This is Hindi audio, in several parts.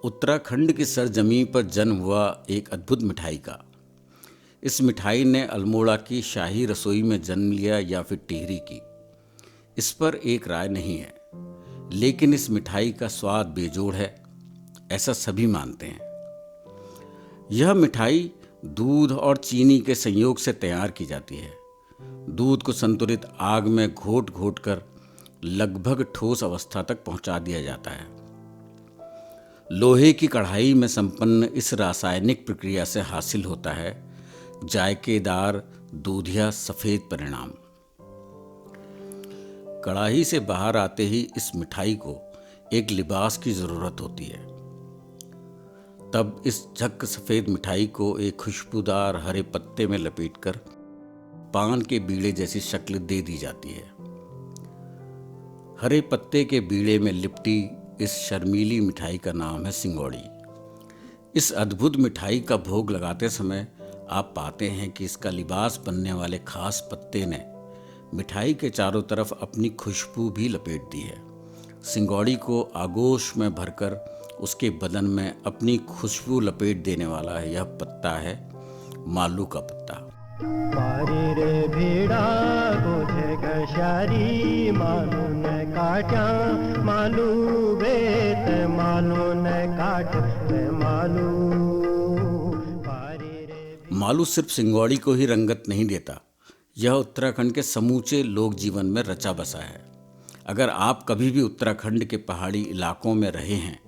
उत्तराखंड की सरजमीं पर जन्म हुआ एक अद्भुत मिठाई का। इस मिठाई ने अल्मोड़ा की शाही रसोई में जन्म लिया या फिर टिहरी की, इस पर एक राय नहीं है। लेकिन इस मिठाई का स्वाद बेजोड़ है, ऐसा सभी मानते हैं। यह मिठाई दूध और चीनी के संयोग से तैयार की जाती है। दूध को संतुलित आग में घोट घोट कर लगभग ठोस अवस्था तक पहुंचा दिया जाता है। लोहे की कढ़ाई में संपन्न इस रासायनिक प्रक्रिया से हासिल होता है जायकेदार दूधिया सफेद परिणाम। कढ़ाई से बाहर आते ही इस मिठाई को एक लिबास की जरूरत होती है। तब इस झक्क सफेद मिठाई को एक खुशबूदार हरे पत्ते में लपेटकर पान के बीड़े जैसी शक्ल दे दी जाती है। हरे पत्ते के बीड़े में लिपटी इस शर्मीली मिठाई का नाम है सिंगौड़ी। इस अद्भुत मिठाई का भोग लगाते समय आप पाते हैं कि इसका लिबास बनने वाले खास पत्ते ने मिठाई के चारों तरफ अपनी खुशबू भी लपेट दी है। सिंगौड़ी को आगोश में भरकर उसके बदन में अपनी खुशबू लपेट देने वाला यह पत्ता है मालू का पत्ता। मारी रे भीड़ा तुझे कशारी मालू ने काटा मालू बेत मालू ने काट मालू। मालू सिर्फ सिंगौड़ी को ही रंगत नहीं देता, यह उत्तराखंड के समूचे लोक जीवन में रचा बसा है। अगर आप कभी भी उत्तराखंड के पहाड़ी इलाकों में रहे हैं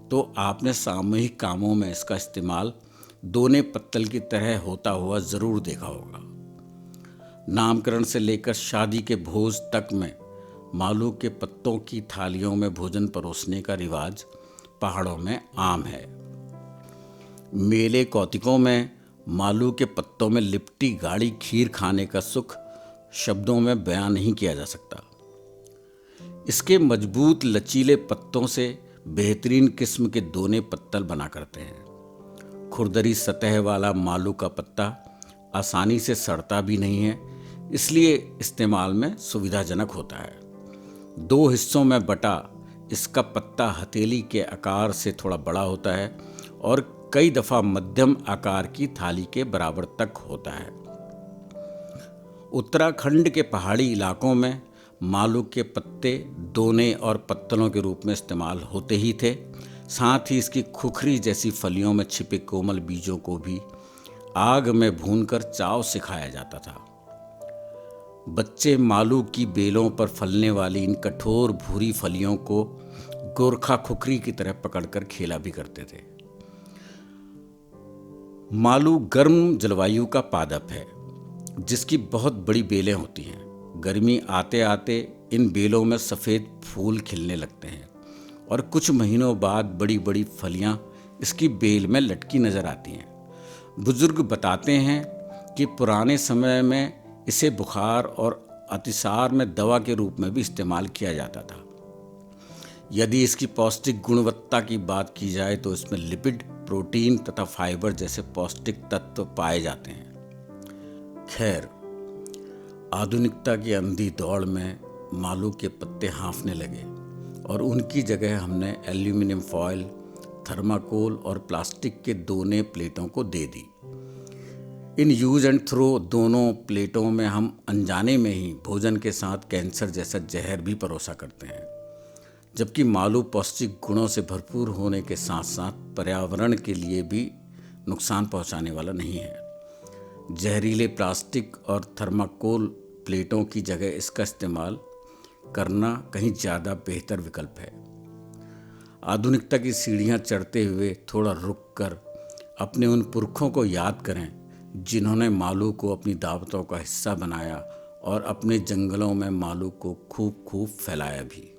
तो आपने सामूहिक कामों में इसका इस्तेमाल दोने पत्तल की तरह होता हुआ जरूर देखा होगा। नामकरण से लेकर शादी के भोज तक में मालू के पत्तों की थालियों में भोजन परोसने का रिवाज पहाड़ों में आम है। मेले कौतिकों में मालू के पत्तों में लिपटी गाढ़ी खीर खाने का सुख शब्दों में बयां नहीं किया जा सकता। इसके मजबूत लचीले पत्तों से बेहतरीन किस्म के दोने पत्तल बना करते हैं। खुरदरी सतह वाला मालू का पत्ता आसानी से सड़ता भी नहीं है, इसलिए इस्तेमाल में सुविधाजनक होता है। दो हिस्सों में बटा इसका पत्ता हथेली के आकार से थोड़ा बड़ा होता है और कई दफा मध्यम आकार की थाली के बराबर तक होता है। उत्तराखंड के पहाड़ी इलाकों में मालू के पत्ते दोने और पत्तलों के रूप में इस्तेमाल होते ही थे। साथ ही इसकी खुखरी जैसी फलियों में छिपे कोमल बीजों को भी आग में भूनकर चाव से खाया जाता था। बच्चे मालू की बेलों पर फलने वाली इन कठोर भूरी फलियों को गोरखा खुखरी की तरह पकड़कर खेला भी करते थे। मालू गर्म जलवायु का पादप है जिसकी बहुत बड़ी बेलें होती हैं। गर्मी आते आते इन बेलों में सफ़ेद फूल खिलने लगते हैं और कुछ महीनों बाद बड़ी बड़ी फलियां इसकी बेल में लटकी नज़र आती हैं। बुजुर्ग बताते हैं कि पुराने समय में इसे बुखार और अतिसार में दवा के रूप में भी इस्तेमाल किया जाता था। यदि इसकी पौष्टिक गुणवत्ता की बात की जाए तो इसमें लिपिड, प्रोटीन तथा फाइबर जैसे पौष्टिक तत्व पाए जाते हैं। खैर, आधुनिकता की अंधी दौड़ में मालू के पत्ते हाँफने लगे और उनकी जगह हमने एल्यूमिनियम फॉयल, थर्माकोल और प्लास्टिक के दोने प्लेटों को दे दी। इन यूज एंड थ्रो दोनों प्लेटों में हम अनजाने में ही भोजन के साथ कैंसर जैसा जहर भी परोसा करते हैं। जबकि मालू पौष्टिक गुणों से भरपूर होने के साथ साथ पर्यावरण के लिए भी नुकसान पहुंचाने वाला नहीं है। जहरीले प्लास्टिक और थर्माकोल प्लेटों की जगह इसका इस्तेमाल करना कहीं ज़्यादा बेहतर विकल्प है। आधुनिकता की सीढ़ियां चढ़ते हुए थोड़ा रुक कर अपने उन पुरखों को याद करें जिन्होंने मालू को अपनी दावतों का हिस्सा बनाया और अपने जंगलों में मालू को खूब खूब फैलाया भी।